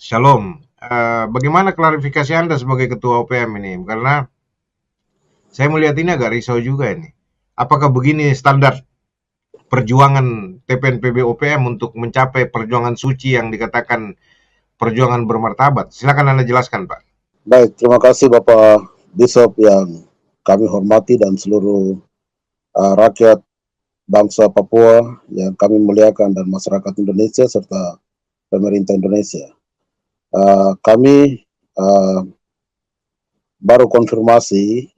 Shalom. Bagaimana klarifikasi Anda sebagai Ketua OPM ini? Karena saya melihat ini agak risau juga ini. Apakah begini standar perjuangan TPNPB OPM untuk mencapai perjuangan suci yang dikatakan perjuangan bermartabat? Silakan Anda jelaskan, Pak. Baik, terima kasih Bapak Bishop yang kami hormati dan seluruh rakyat bangsa Papua yang kami muliakan dan masyarakat Indonesia serta pemerintah Indonesia. Kami baru konfirmasi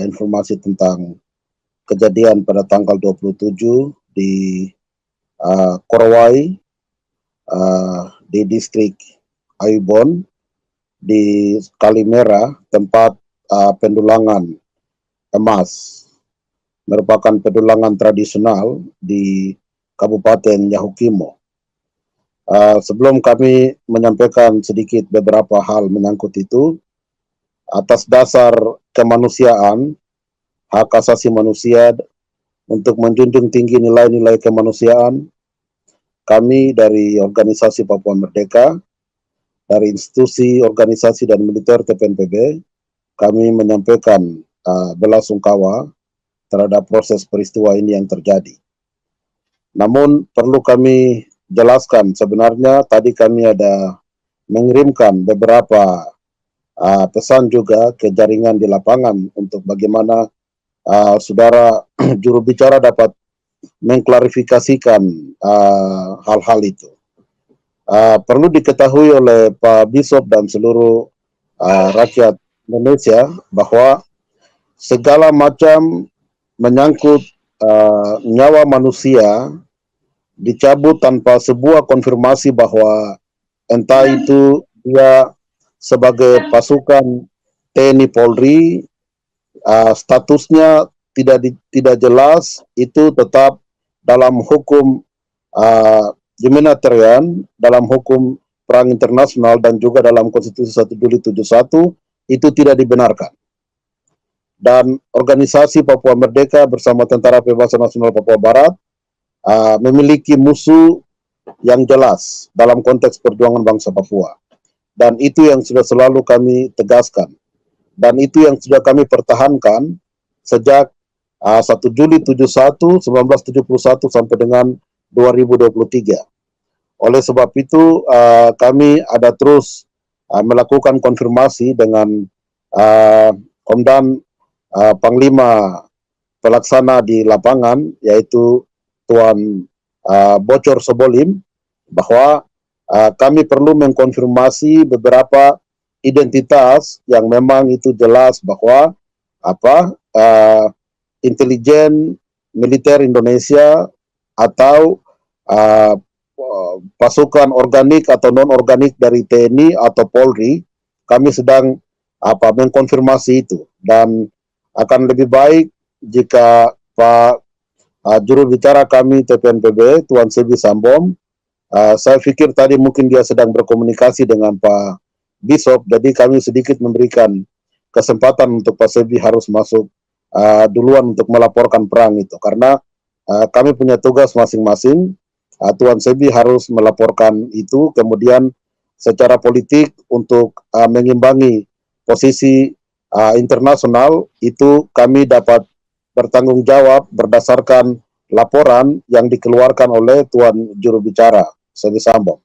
informasi tentang kejadian pada tanggal 27 di Korowai di distrik Ayubon di Kalimera, tempat pendulangan emas, merupakan pendulangan tradisional di Kabupaten Yahukimo. Sebelum kami menyampaikan sedikit beberapa hal menyangkut itu, atas dasar kemanusiaan, hak asasi manusia, untuk menjunjung tinggi nilai-nilai kemanusiaan, kami dari organisasi Papua Merdeka, dari institusi, organisasi, dan militer TPNPB, kami menyampaikan belasungkawa terhadap proses peristiwa ini yang terjadi. Namun perlu kami jelaskan, sebenarnya tadi kami ada mengirimkan beberapa pesan juga ke jaringan di lapangan untuk bagaimana saudara juru bicara dapat mengklarifikasikan hal-hal itu. Perlu diketahui oleh Pak Bishop dan seluruh rakyat Indonesia bahwa segala macam menyangkut nyawa manusia dicabut tanpa sebuah konfirmasi bahwa entah itu dia sebagai pasukan TNI Polri, statusnya tidak jelas, itu tetap dalam hukum humanitarian, dalam hukum perang internasional, dan juga dalam Konstitusi 1 Juli 71 itu tidak dibenarkan. Dan organisasi Papua Merdeka bersama Tentara Pembebasan Nasional Papua Barat memiliki musuh yang jelas dalam konteks perjuangan bangsa Papua. Dan itu yang sudah selalu kami tegaskan. Dan itu yang sudah kami pertahankan sejak 1 Juli 1971 sampai dengan 2023. Oleh sebab itu kami ada terus melakukan konfirmasi dengan Komandan Panglima Pelaksana di lapangan, yaitu Tuan Bocor Sobolim, bahwa kami perlu mengkonfirmasi beberapa identitas yang memang itu jelas bahwa intelijen militer Indonesia atau pasukan organik atau non-organik dari TNI atau Polri, kami sedang mengkonfirmasi itu. Dan akan lebih baik jika Pak juru bicara kami TPNPB, Tuan Sebi Sambom, saya pikir tadi mungkin dia sedang berkomunikasi dengan Pak Bishop, jadi kami sedikit memberikan kesempatan untuk Pak Sebi harus masuk duluan untuk melaporkan perang itu, karena kami punya tugas masing-masing. Tuan Sebi harus melaporkan itu, kemudian secara politik untuk mengimbangi posisi internasional itu kami dapat bertanggung jawab berdasarkan laporan yang dikeluarkan oleh Tuan juru bicara Sebi Sambom.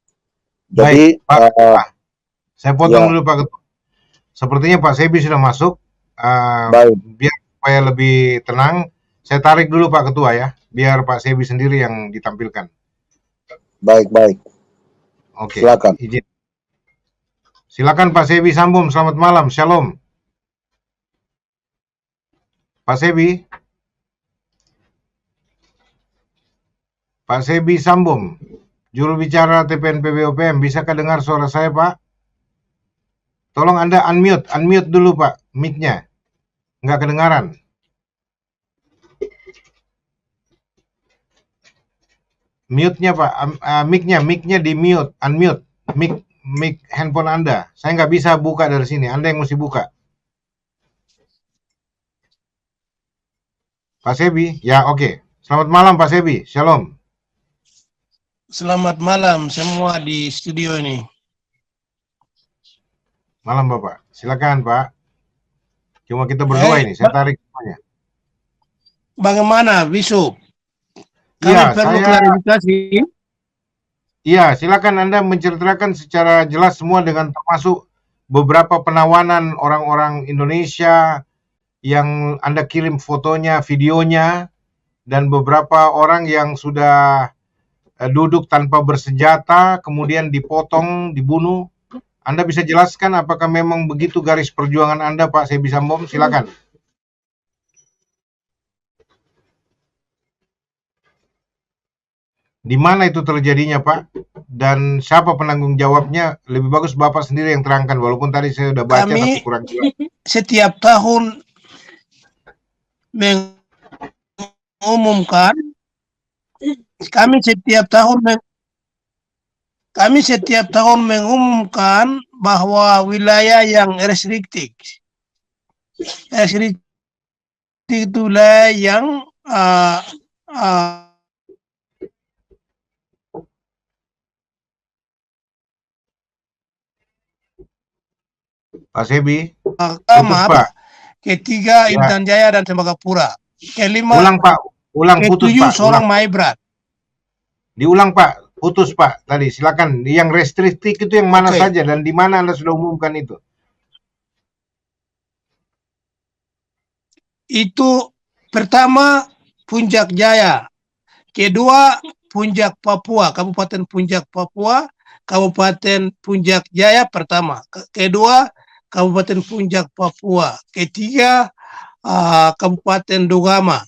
Jadi Baik, Pak, saya potong dulu Pak Ketua. Sepertinya Pak Sebi sudah masuk. Biar supaya lebih tenang, saya tarik dulu Pak Ketua ya, biar Pak Sebi sendiri yang ditampilkan. Baik. Oke. Silakan. Izin. Silakan Pak Sebi Sambom. Selamat malam. Shalom. Pak Sebi. Pak Sebi Sambom, juru bicara TPNPB OPM, bisakah dengar suara saya, Pak? Tolong Anda unmute dulu, Pak, mic-nya. Nggak kedengaran. Mute-nya, Pak, mic-nya di mute, unmute, mic handphone Anda. Saya nggak bisa buka dari sini, Anda yang mesti buka. Pak Sebi, ya oke. Selamat malam Pak Sebi, shalom. Selamat malam semua di studio ini. Malam Bapak. Silakan Pak. Cuma kita berdua ini, saya tarik semuanya. Bagaimana, Bisu? Kami Iya, perlu klarifikasi. Iya, silakan Anda menceritakan secara jelas semua dengan termasuk beberapa penawanan orang-orang Indonesia yang Anda kirim fotonya, videonya, dan beberapa orang yang sudah duduk tanpa bersenjata, kemudian dipotong, dibunuh. Anda bisa jelaskan apakah memang begitu garis perjuangan Anda, Pak Sebi Sambom? Silakan. Di mana itu terjadinya, Pak? Dan siapa penanggung jawabnya? Lebih bagus Bapak sendiri yang terangkan, walaupun tadi saya sudah baca Kami tapi kurang jelas. setiap tahun mengumumkan, kami setiap tahun mengumumkan bahwa wilayah yang restriktif itu wilayah yang Pak Sebi, Pertama, putus Pak. ketiga Ya. Intan Jaya dan Tembagapura. Kelima, Ulang Pak, ulang putus ketujuh Pak. Sorong Ulang. Maibrat. Diulang Pak, putus Pak. Tadi silakan. Yang restriktif itu yang mana Oke. saja dan di mana Anda sudah umumkan itu? Itu pertama Puncak Jaya, kedua Puncak Papua, Kabupaten Puncak Papua, Kabupaten Puncak Jaya pertama, kedua Kabupaten Puncak Papua, ketiga Kabupaten Dugama,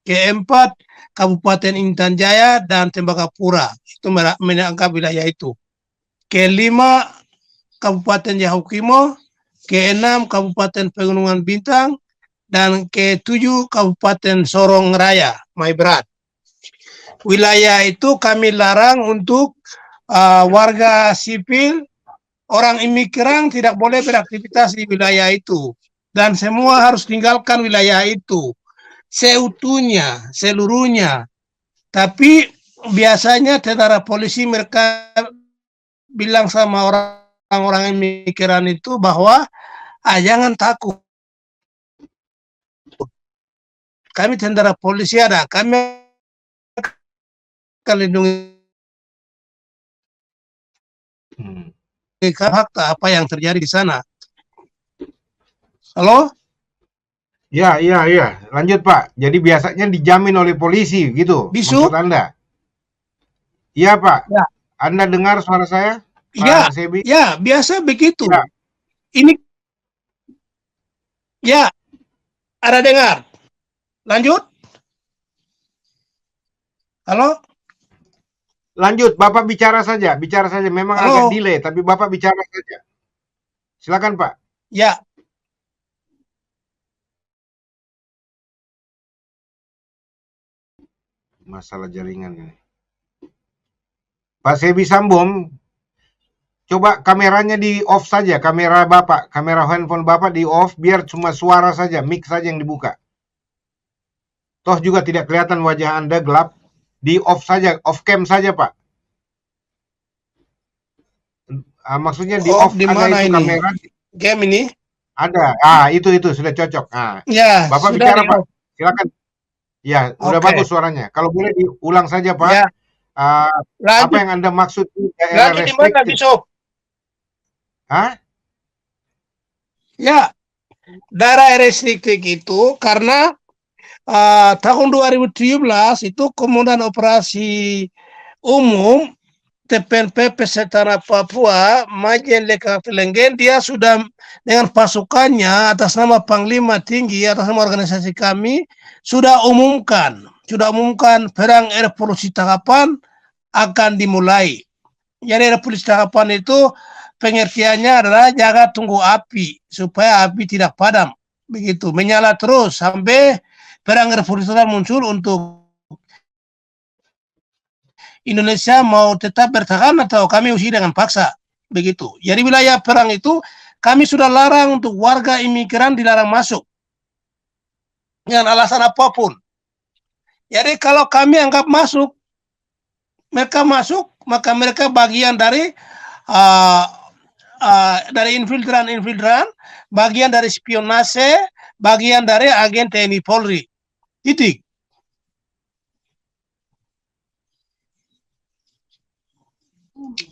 keempat Kabupaten Intan Jaya dan Tembagapura, itu menangkap wilayah itu, kelima Kabupaten Yahukimo, keenam Kabupaten Pegunungan Bintang, dan ketujuh Kabupaten Sorong Raya, Maibrat. Wilayah itu kami larang untuk warga sipil, orang imigran tidak boleh beraktivitas di wilayah itu. Dan semua harus tinggalkan wilayah itu seutuhnya, seluruhnya. Tapi biasanya tentara polisi mereka bilang sama orang-orang imigran itu bahwa jangan takut. Kami tentara polisi ada, kami akan lindungi fakta apa yang terjadi di sana. Halo? Ya. Lanjut Pak. Jadi biasanya dijamin oleh polisi, gitu. Bisu? Maksud Anda? Iya Pak. Ya. Anda dengar suara saya? Ya, Pak Sebi? ya, biasa begitu. Ya. Ini, ya, ada dengar. Lanjut. Halo? Lanjut, Bapak bicara saja. Memang Halo? agak delay, tapi Bapak bicara saja. Silakan Pak. Ya. Masalah jaringan ini. Pak Sebi Sambom, coba kameranya di off saja, kamera Bapak, kamera handphone Bapak di off, biar cuma suara saja, mic saja yang dibuka. Toh juga tidak kelihatan wajah Anda gelap, di off saja, off cam saja Pak. Maksudnya di off di ada mana itu ini? kamera. Game ini? Ada, itu sudah cocok. Ya, Bapak sudah bicara di Pak, off. silakan. Ya, udah Oke. bagus suaranya. Kalau boleh diulang saja Pak. Ya. Apa yang Anda maksud di daerah Lanjut di mana, restriktif? Bisu? Hah? Ya, daerah restriktif itu karena tahun 2017 itu Komandan Operasi Umum TPNP Pesetara Papua Majen Lekatelenggen, dia sudah dengan pasukannya atas nama Panglima Tinggi, atas nama organisasi kami sudah umumkan perang revolusi tangkapan akan dimulai. Jadi revolusi tangkapan itu pengertiannya adalah jaga tunggu api supaya api tidak padam, begitu, menyala terus sampai perang revolusi muncul untuk Indonesia mau tetap bertahan atau kami usir dengan paksa, begitu. Jadi wilayah perang itu kami sudah larang untuk warga imigran, dilarang masuk dengan alasan apapun. Jadi kalau kami anggap mereka masuk, maka mereka bagian dari dari infiltran, bagian dari spionase, bagian dari agen TNI Polri. Titik.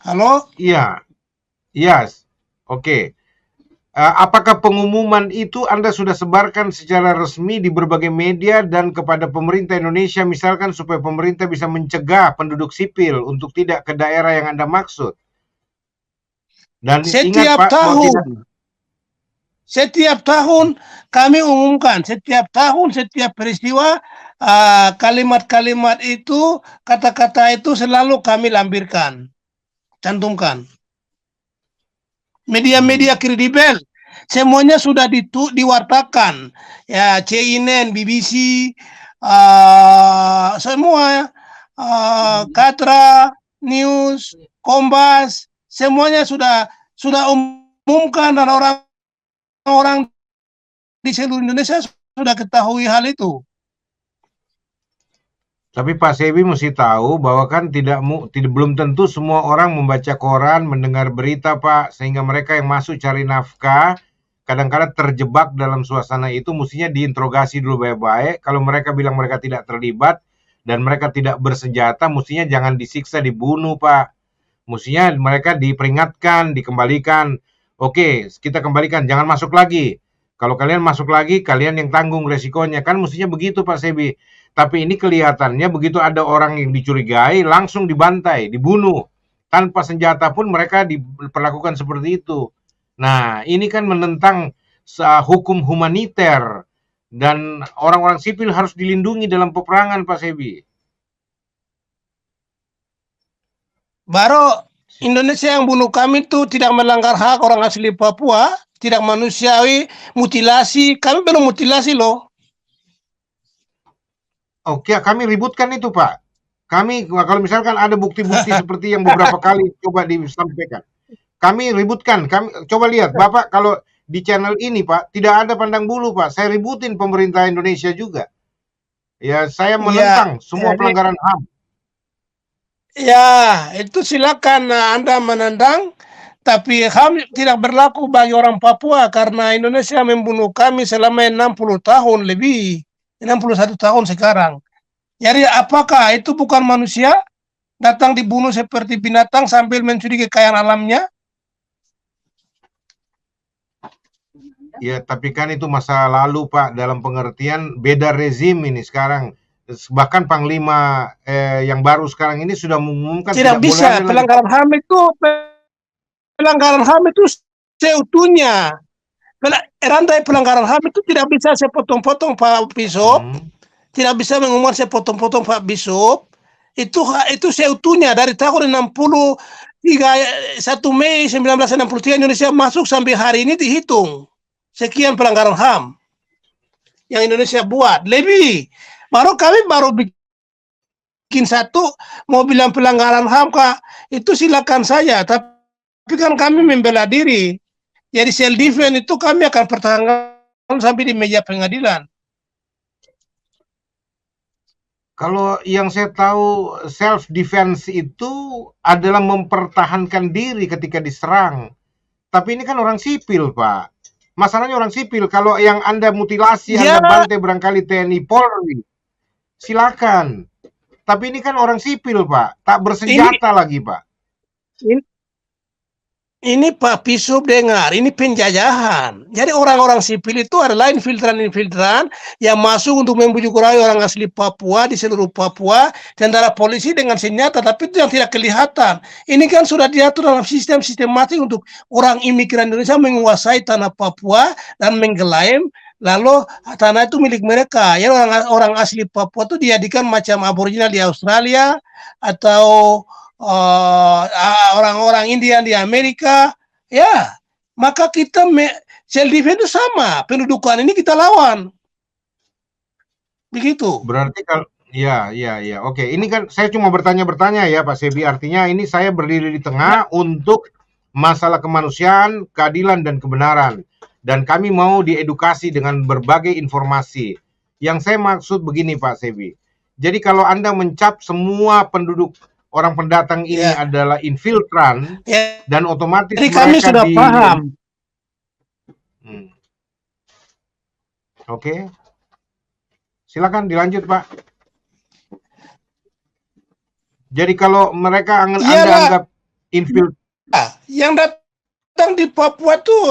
Halo? Iya, yes, oke. Apakah pengumuman itu Anda sudah sebarkan secara resmi di berbagai media dan kepada pemerintah Indonesia, misalkan supaya pemerintah bisa mencegah penduduk sipil untuk tidak ke daerah yang Anda maksud? Dan ingat Setiap Pak, mau tidak tahun, setiap tahun kami umumkan, setiap tahun, setiap peristiwa, kalimat-kalimat itu, kata-kata itu selalu kami lampirkan, cantumkan. Media-media kredibel, semuanya sudah diwartakan, ya CNN, BBC, semua, Katra, News, Kompas, semuanya sudah umumkan dan orang di seluruh Indonesia sudah ketahui hal itu. Tapi Pak Sebi mesti tahu bahwa kan belum tentu semua orang membaca koran, mendengar berita Pak, sehingga mereka yang masuk cari nafkah kadang-kadang terjebak dalam suasana itu, mestinya diinterogasi dulu baik-baik. Kalau mereka bilang mereka tidak terlibat dan mereka tidak bersenjata, mestinya jangan disiksa, dibunuh Pak. Mestinya mereka diperingatkan, dikembalikan. Oke, kita kembalikan, jangan masuk lagi. Kalau kalian masuk lagi, kalian yang tanggung resikonya. Kan mestinya begitu Pak Sebi. Tapi ini kelihatannya begitu ada orang yang dicurigai, langsung dibantai, dibunuh. Tanpa senjata pun mereka diperlakukan seperti itu. Nah, ini kan menentang hukum humaniter. Dan orang-orang sipil harus dilindungi dalam peperangan, Pak Sebi. Baru Indonesia yang bunuh kami itu tidak melanggar hak orang asli Papua, tidak manusiawi, mutilasi. Kami belum mutilasi loh. Oke, kami ributkan itu, Pak. Kami, kalau misalkan ada bukti-bukti seperti yang beberapa kali coba disampaikan, kami ributkan. Kami coba lihat, Bapak kalau di channel ini, Pak, tidak ada pandang bulu, Pak. Saya ributin pemerintah Indonesia juga. Ya, saya menentang semua pelanggaran HAM. Ya, itu silakan Anda menentang, tapi HAM tidak berlaku bagi orang Papua karena Indonesia membunuh kami selama 60 tahun lebih. 61 tahun sekarang. Jadi apakah itu bukan manusia datang dibunuh seperti binatang sambil mencuri kekayaan alamnya? Ya, tapi kan itu masa lalu, Pak. Dalam pengertian beda rezim ini sekarang. Bahkan Panglima yang baru sekarang ini sudah mengumumkan tidak bisa. Pelanggaran HAM itu seutuhnya. Rantai pelanggaran HAM itu tidak bisa sepotong-potong Pak Bishop, tidak bisa mengumumkan sepotong-potong Pak Bishop. Itu seutuhnya dari tahun 1 Mei 1963 Indonesia masuk sampai hari ini dihitung sekian pelanggaran HAM yang Indonesia buat lebih. Kami baru bikin satu, mau bilang pelanggaran HAM Kak, itu silakan saja, tapi kan kami membela diri. Jadi self defense itu kami akan pertahankan sampai di meja pengadilan. Kalau yang saya tahu self defense itu adalah mempertahankan diri ketika diserang. Tapi ini kan orang sipil, Pak. Masalahnya orang sipil. Kalau yang Anda mutilasi, Anda bantai barangkali TNI Polri, silakan. Tapi ini kan orang sipil, Pak. Tak bersenjata lagi, Pak. Ini Pak Bishop dengar, ini penjajahan. Jadi orang-orang sipil itu adalah infiltran-infiltran yang masuk untuk membujuk rayu orang asli Papua di seluruh Papua, tentara polisi dengan senjata, tapi itu yang tidak kelihatan. Ini kan sudah diatur dalam sistem sistematik untuk orang imigran Indonesia menguasai tanah Papua dan mengklaim, lalu tanah itu milik mereka. Ya, orang asli Papua itu dijadikan macam aboriginal di Australia atau orang-orang Indian di Amerika, ya, maka kita self defense itu sama, pendudukan ini kita lawan, begitu. Berarti kalau ya, oke. Ini kan saya cuma bertanya ya, Pak Sebi. Artinya ini saya berdiri di tengah untuk masalah kemanusiaan, keadilan dan kebenaran. Dan kami mau diedukasi dengan berbagai informasi. Yang saya maksud begini, Pak Sebi. Jadi kalau Anda mencap semua penduduk orang pendatang ini Ya, adalah infiltran ya. dan otomatis Jadi kami mereka sudah paham. Hmm. Oke, silakan dilanjut Pak. Jadi kalau mereka Anda Iyalah, anggap infiltran, yang datang di Papua tuh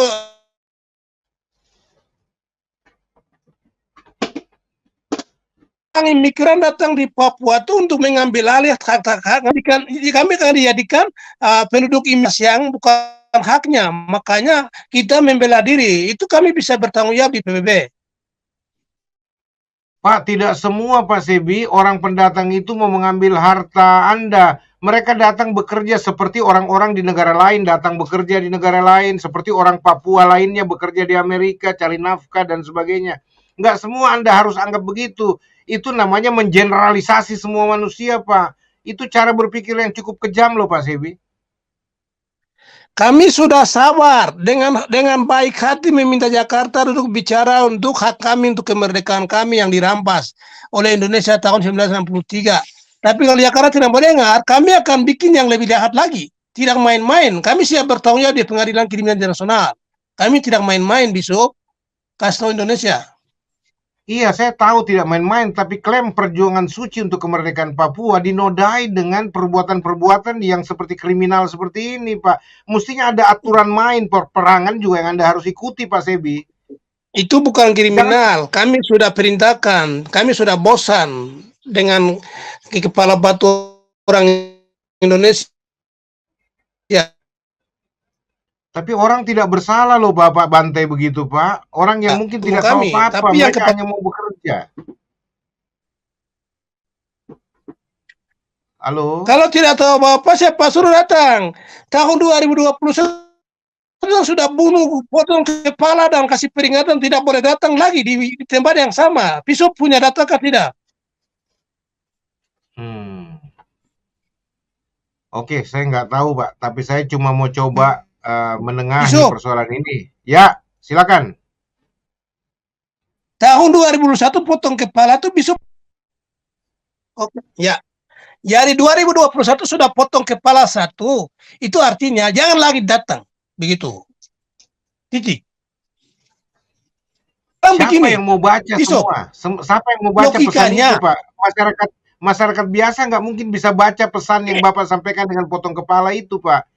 orang imigran datang di Papua tuh untuk mengambil alih hak-hak kami kan dijadikan penduduk imigran yang bukan haknya. Makanya kita membela diri. Itu kami bisa bertanggung jawab di PBB. Pak, tidak semua Pak Sebi, orang pendatang itu mau mengambil harta Anda. Mereka datang bekerja seperti orang-orang di negara lain, datang bekerja di negara lain, seperti orang Papua lainnya bekerja di Amerika, cari nafkah dan sebagainya. Nggak semua Anda harus anggap begitu. Itu namanya mengeneralisasi semua manusia, Pak. Itu cara berpikir yang cukup kejam loh, Pak Sebi. Kami sudah sabar dengan baik hati meminta Jakarta untuk bicara untuk hak kami, untuk kemerdekaan kami yang dirampas oleh Indonesia tahun 1963. Tapi kalau Jakarta tidak mendengar, kami akan bikin yang lebih jahat lagi. Tidak main-main. Kami siap bertanggung jawab di Pengadilan Kriminal Internasional. Kami tidak main-main, Bisu. Kasih tahu Indonesia. Iya, saya tahu tidak main-main, tapi klaim perjuangan suci untuk kemerdekaan Papua dinodai dengan perbuatan-perbuatan yang seperti kriminal seperti ini, Pak. Mestinya ada aturan main peperangan juga yang Anda harus ikuti, Pak Sebi. Itu bukan kriminal. Kami sudah perintahkan. Kami sudah bosan dengan kepala batu orang Indonesia. Tapi orang tidak bersalah loh Bapak bantai begitu Pak. Orang yang mungkin tidak tahu kami, apa-apa, tapi yang mereka hanya mau bekerja. Halo? Kalau tidak tahu apa-apa, siapa suruh datang? Tahun 2020 sudah bunuh, potong kepala dan kasih peringatan tidak boleh datang lagi di tempat yang sama. Pisau punya data kah tidak? Oke, saya nggak tahu Pak, tapi saya cuma mau coba menengahi Pisau, persoalan ini. Ya, silakan. tahun 2001 potong kepala itu pisau. Oke, ya. Jadi 2021 sudah potong kepala satu. Itu artinya jangan lagi datang. Begitu. Titik. Siapa Begini, yang mau baca pisau. semua? Siapa yang mau baca pesan Logikanya, itu Pak? Masyarakat biasa nggak mungkin bisa baca pesan yang Bapak sampaikan dengan potong kepala itu Pak.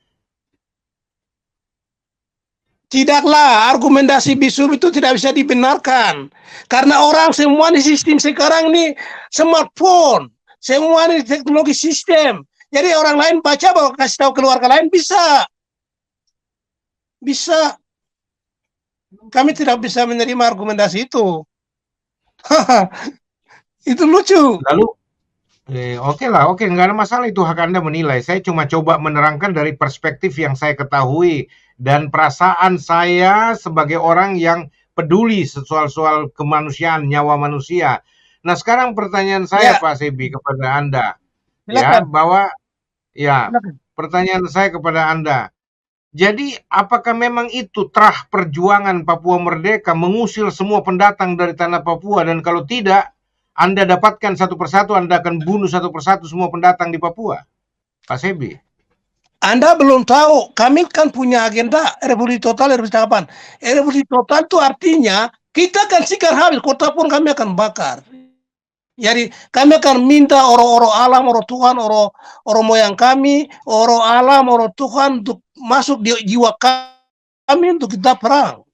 tidaklah argumentasi Bisu itu tidak bisa dibenarkan. Karena orang semua di sistem sekarang ini smartphone. Semua ini teknologi sistem. Jadi orang lain baca bahwa kasih tahu keluarga lain bisa. Bisa. Kami tidak bisa menerima argumentasi itu. Itu lucu. Lalu oke lah, oke, nggak ada masalah itu hak Anda menilai. Saya cuma coba menerangkan dari perspektif yang saya ketahui dan perasaan saya sebagai orang yang peduli soal-soal kemanusiaan, nyawa manusia. Nah, sekarang pertanyaan saya Ya, Pak Sebi kepada Anda, ya, silakan. bahwa ya, Silakan. pertanyaan saya kepada Anda. Jadi, apakah memang itu terah perjuangan Papua Merdeka mengusir semua pendatang dari tanah Papua dan kalau tidak, Anda dapatkan satu persatu, Anda akan bunuh satu persatu semua pendatang di Papua? Pak Sebi. Anda belum tahu, kami kan punya agenda revolusi total, revolusi kapan? Revolusi total itu artinya kita akan sikar habis, kota pun kami akan bakar. Jadi kami akan minta orang-orang alam, orang Tuhan, orang moyang kami, orang alam, orang Tuhan untuk masuk di jiwa kami untuk kita perang.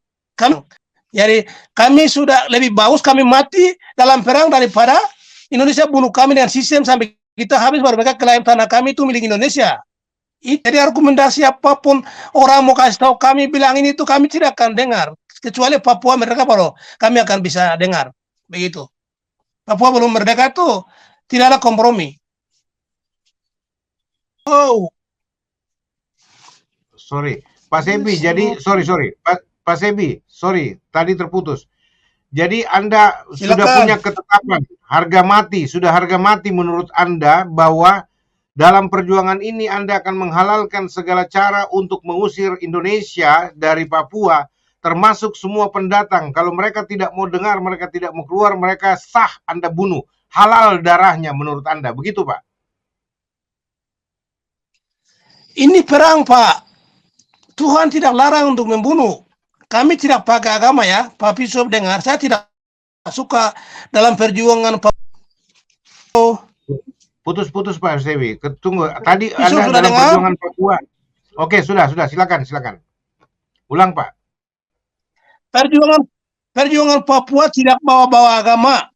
Jadi kami sudah lebih bagus kami mati dalam perang daripada Indonesia bunuh kami dengan sistem sampai kita habis baru mereka klaim tanah kami itu milik Indonesia. Jadi argumentasi apapun orang mau kasih tahu kami bilang ini itu kami tidak akan dengar kecuali Papua mereka baru kami akan bisa dengar begitu. Papua belum merdeka itu tidak ada kompromi. Oh, Sorry, Pak Sebi. Jadi sorry, Pak Sebi, sorry, tadi terputus. Jadi Anda sudah silakan. punya ketetapan sudah harga mati menurut Anda bahwa dalam perjuangan ini Anda akan menghalalkan segala cara untuk mengusir Indonesia dari Papua, termasuk semua pendatang. Kalau mereka tidak mau dengar, mereka tidak mau keluar, mereka sah Anda bunuh. Halal darahnya menurut Anda, begitu Pak? Ini perang, Pak. Tuhan tidak larang untuk membunuh. Kami tidak pakai agama ya, Pak Bishop dengar. Saya tidak suka dalam perjuangan Pak. Putus-putus Pak Stewi. Tunggu, tadi Bishop Anda sudah dalam dengar? perjuangan Papua. Oke, sudah, silakan. Ulang Pak. Perjuangan Papua tidak bawa-bawa agama.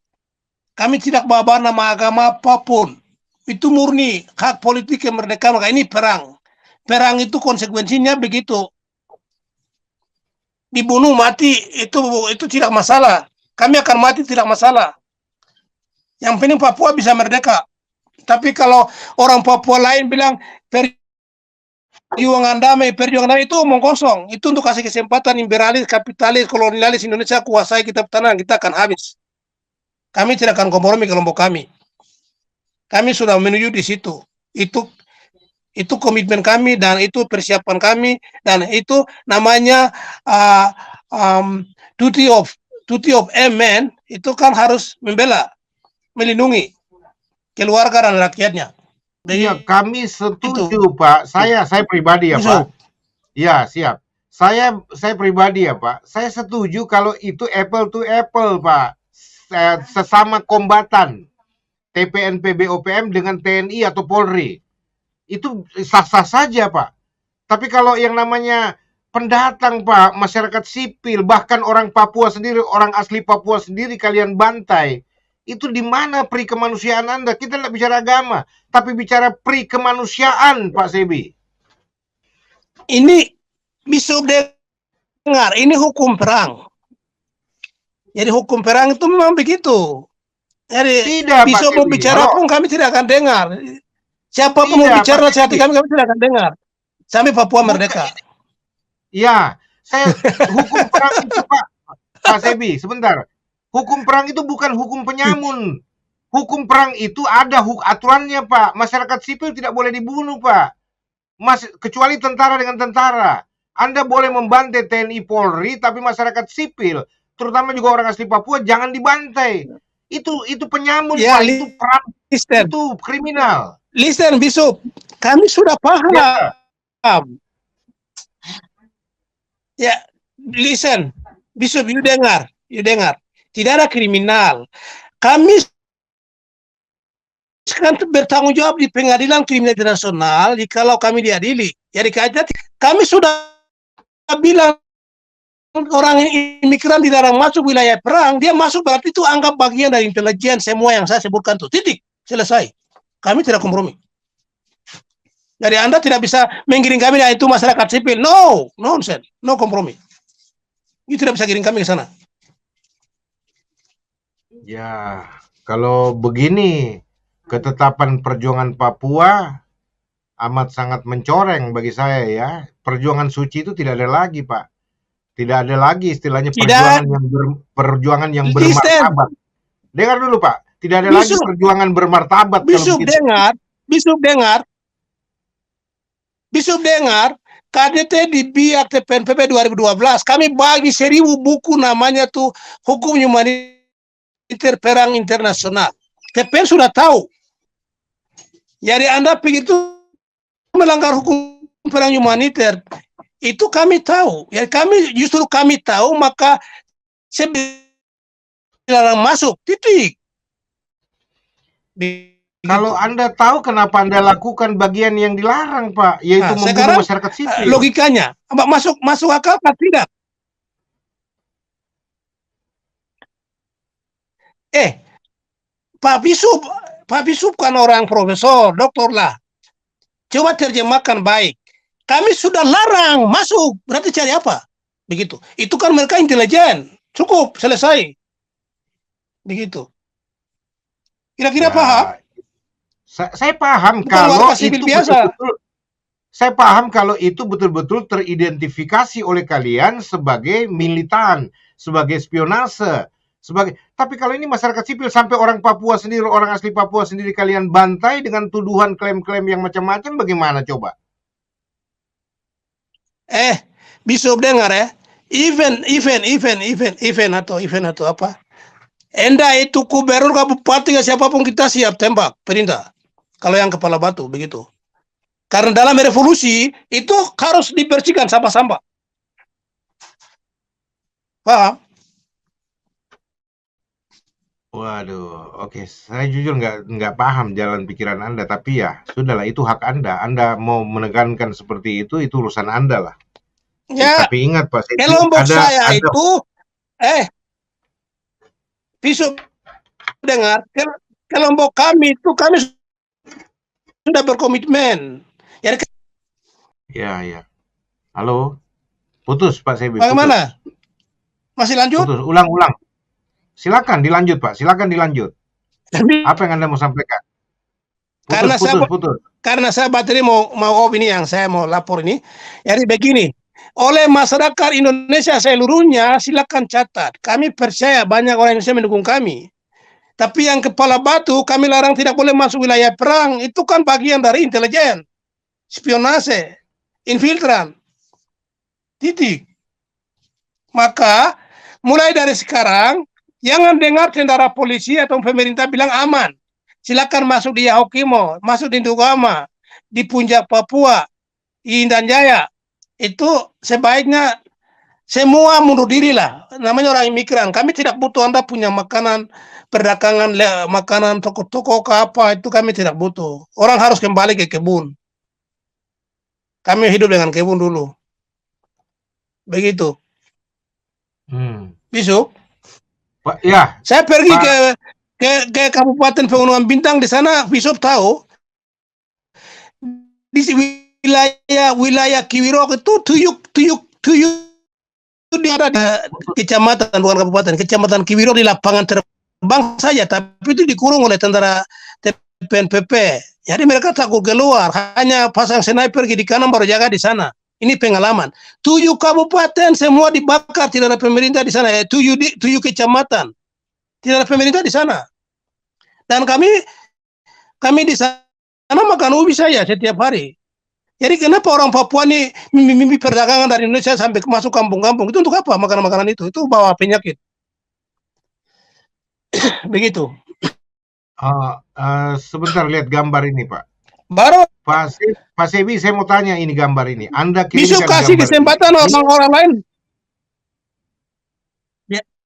Kami tidak bawa-bawa nama agama apapun. Itu murni hak politik kemerdekaan. Maka ini perang. Perang itu konsekuensinya begitu. Dibunuh mati itu tidak masalah. Kami akan mati tidak masalah. Yang penting Papua bisa merdeka. Tapi kalau orang Papua lain bilang perjuangan damai itu omong kosong. Itu untuk kasih kesempatan imperialis, kapitalis, kolonialis Indonesia kuasai kita tanah, kita akan habis. Kami tidak akan kompromi kelompok kami. Kami sudah menuju di situ. Itu komitmen kami dan itu persiapan kami dan itu namanya duty of a man, itu kan harus membela, melindungi keluarga dan rakyatnya. Iya, kami setuju Pak. Saya pribadi ya Bishop. Pak. Ya, siap. Saya pribadi ya Pak. Saya setuju kalau itu apple to apple Pak. Sesama kombatan TPNP BOPM dengan TNI atau Polri. Itu sah-sah saja Pak. Tapi kalau yang namanya pendatang Pak, masyarakat sipil, bahkan orang Papua sendiri, orang asli Papua sendiri kalian bantai. Itu di mana pri kemanusiaan Anda? Kita tidak bicara agama, tapi bicara pri kemanusiaan Pak Sebi. Ini Bishop dengar, ini hukum perang. Jadi hukum perang itu memang begitu. Jadi Tidak, Bishop Pak mau Sebi. bicara pun kami tidak akan dengar. Siapapun mau Tidak, bicara Pak nasihat Sebi. kami tidak akan dengar. Sampai Papua merdeka. Ya, hukum perang itu Pak Sebi, sebentar. Hukum perang itu bukan hukum penyamun. Hukum perang itu ada aturannya Pak. Masyarakat sipil tidak boleh dibunuh Pak. Kecuali tentara dengan tentara. Anda boleh membantai TNI Polri, tapi masyarakat sipil, terutama juga orang asli Papua, jangan dibantai. Itu penyamun Ya, Pak. Itu perang. listen. Itu kriminal. Listen, Bishop. Kami sudah paham. Ya, listen. Bishop, you dengar. Tidak ada kriminal. Kami sekarang bertanggung jawab di pengadilan kriminal internasional jikalau kami diadili. Jadi kami sudah bilang orang imigran dilarang masuk wilayah perang, dia masuk berarti itu anggap bagian dari intelijen semua yang saya sebutkan itu. Titik. Selesai. Kami tidak kompromi. Jadi Anda tidak bisa menggiring kami dan itu masyarakat sipil. No, nonsense. No kompromi. You tidak bisa giring kami ke sana. Ya, kalau begini ketetapan perjuangan Papua amat sangat mencoreng bagi saya ya. Perjuangan suci itu tidak ada lagi, Pak. Tidak ada lagi istilahnya perjuangan yang bermartabat. Dengar dulu, Pak. Tidak ada lagi perjuangan bermartabat. Bishop dengar, KDT di biak TPNPB 2012, kami bagi 1000 buku namanya tuh Hukum Humaniter Perang Internasional. TPN sudah tahu. Jadi Anda begitu melanggar hukum perang humaniter, itu kami tahu. Ya kami tahu, maka saya dilarang masuk. Titik. Kalau Anda tahu, kenapa Anda lakukan bagian yang dilarang, Pak? Yaitu membunuh masyarakat sipil. Logikanya, masuk akal kan tidak? Pak Bishop kan orang profesor, doktor lah. Coba terjemahkan baik. Kami sudah larang masuk, berarti cari apa? Begitu. Itu kan mereka intelijen. Cukup, selesai. Begitu. Kira-kira paham? Saya paham kalau itu betul-betul. Saya paham kalau itu betul-betul teridentifikasi oleh kalian sebagai militan, sebagai spionase, tapi kalau ini masyarakat sipil sampai orang Papua sendiri, orang asli Papua sendiri kalian bantai dengan tuduhan klaim-klaim yang macam-macam, bagaimana coba? Bishop dengar ya. Event atau apa? Enda itu gubernur kabupaten siapapun kita siap tembak perintah. Kalau yang kepala batu begitu. Karena dalam revolusi itu harus dibersihkan sampah-sampah. Paham? Waduh, oke. Saya jujur nggak paham jalan pikiran Anda, tapi ya sudahlah itu hak Anda. Anda mau menekankan seperti itu urusan Anda lah. Ya, Tapi ingat Pak Sebi, kelompok saya ada itu, besok dengar, kelompok kami itu kami sudah berkomitmen. Jadi ya. Halo, putus Pak Sebi, putus. bagaimana? Masih lanjut? Putus, ulang. Silakan dilanjut Pak, silakan dilanjut. Apa yang Anda mau sampaikan? Putus. Karena saya baterai mau ini yang saya mau lapor ini. Jadi begini, oleh masyarakat Indonesia seluruhnya silakan catat. Kami percaya banyak orang Indonesia mendukung kami. Tapi yang kepala batu kami larang tidak boleh masuk wilayah perang. Itu kan bagian dari intelijen, spionase, infiltran. Titik. Maka mulai dari sekarang jangan dengar tentara polisi atau pemerintah bilang aman. Silakan masuk di Yahukimo, masuk di Ndugama, di Puncak Papua, di Intan Jaya. Itu sebaiknya semua mundur diri lah. Namanya orang imigran. Kami tidak butuh Anda punya makanan, perdagangan, makanan toko-toko ke apa. Itu kami tidak butuh. Orang harus kembali ke kebun. Kami hidup dengan kebun dulu. Begitu. Besok. Pak, ya. Saya pergi ke Kabupaten Pegunungan Bintang, di sana Bishop tahu di wilayah Kiwirok itu tuyuk itu dia ada di kecamatan, bukan kabupaten, kecamatan Kiwirok, di lapangan terbang saja, tapi itu dikurung oleh tentara TPNPP. Jadi mereka takut keluar, hanya pasang sniper di kanan baru jaga di sana. Ini pengalaman. 7 kabupaten semua dibakar, tidak ada pemerintah di sana. 7 kecamatan. Tidak ada pemerintah di sana. Dan kami di sana makan ubi saya setiap hari. Jadi kenapa orang Papua ini mimpi perdagangan dari Indonesia sampai masuk kampung-kampung? Itu untuk apa makanan-makanan itu? Itu bawa penyakit. Begitu. Sebentar lihat gambar ini Pak. Baru Pak Sebi, saya mau tanya ini gambar ini. Anda bisa kasih kesempatan orang lain.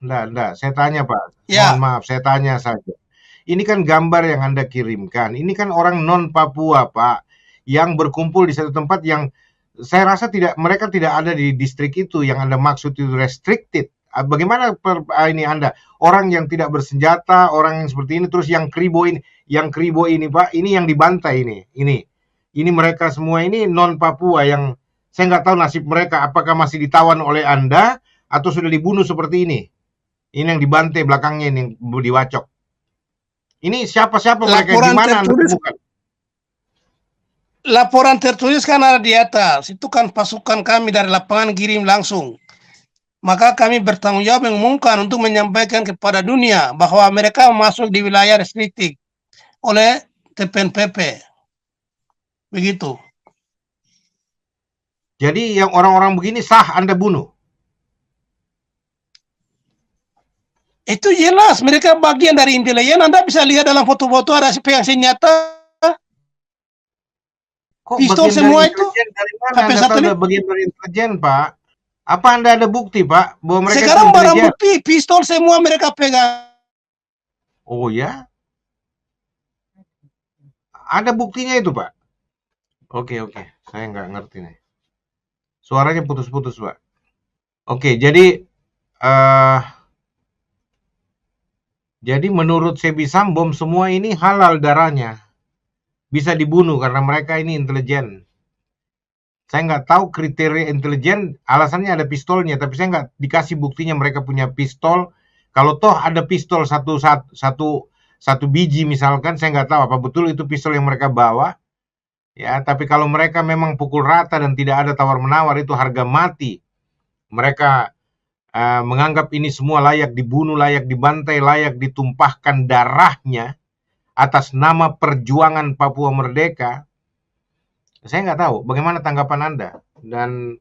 Enggak, saya tanya Pak. Ya. Mohon maaf, saya tanya saja. Ini kan gambar yang Anda kirimkan. Ini kan orang non Papua, Pak, yang berkumpul di satu tempat yang saya rasa mereka tidak ada di distrik itu yang Anda maksud itu restricted. Bagaimana ini Anda? Orang yang tidak bersenjata, orang yang seperti ini, terus yang kribo ini Pak, ini yang dibantai ini. Ini mereka semua ini non Papua yang saya nggak tahu nasib mereka, apakah masih ditawan oleh Anda atau sudah dibunuh seperti ini. Ini yang dibantai belakangnya ini diwacok. Ini siapa mereka di mana Anda temukan? Laporan tertulis kan ada di atas. Itu kan pasukan kami dari lapangan kirim langsung. Maka kami bertanggung jawab mengumumkan untuk menyampaikan kepada dunia bahwa mereka masuk di wilayah restriktif oleh TPNPP. Begitu. Jadi yang orang-orang begini sah Anda bunuh? Itu jelas, mereka bagian dari intelijen. Anda bisa lihat dalam foto-foto ada yang senjata. Kok pistol semua itu? Dari mana Anda tahu ada bagian dari intelijen, Pak? Apa Anda ada bukti, Pak, bahwa mereka sekarang barang bukti pistol semua mereka pegang. Oh ya? Ada buktinya itu, Pak? Oke. Saya nggak ngerti nih. Suaranya putus-putus, Pak. Oke, jadi menurut Sebi Sambom semua ini halal darahnya. Bisa dibunuh karena mereka ini intelijen. Saya nggak tahu kriteria intelijen, alasannya ada pistolnya, tapi saya nggak dikasih buktinya mereka punya pistol. Kalau toh ada pistol satu biji misalkan, saya nggak tahu apa betul itu pistol yang mereka bawa. Ya, tapi kalau mereka memang pukul rata dan tidak ada tawar-menawar, itu harga mati. Mereka menganggap ini semua layak dibunuh, layak dibantai, layak ditumpahkan darahnya atas nama perjuangan Papua Merdeka. Saya nggak tahu bagaimana tanggapan Anda. Dan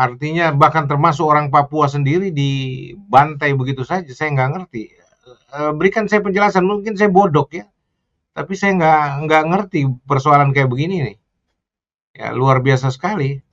artinya bahkan termasuk orang Papua sendiri dibantai begitu saja, saya nggak ngerti. Berikan saya penjelasan, mungkin saya bodoh ya, tapi saya nggak ngerti persoalan kayak begini nih. Ya luar biasa sekali.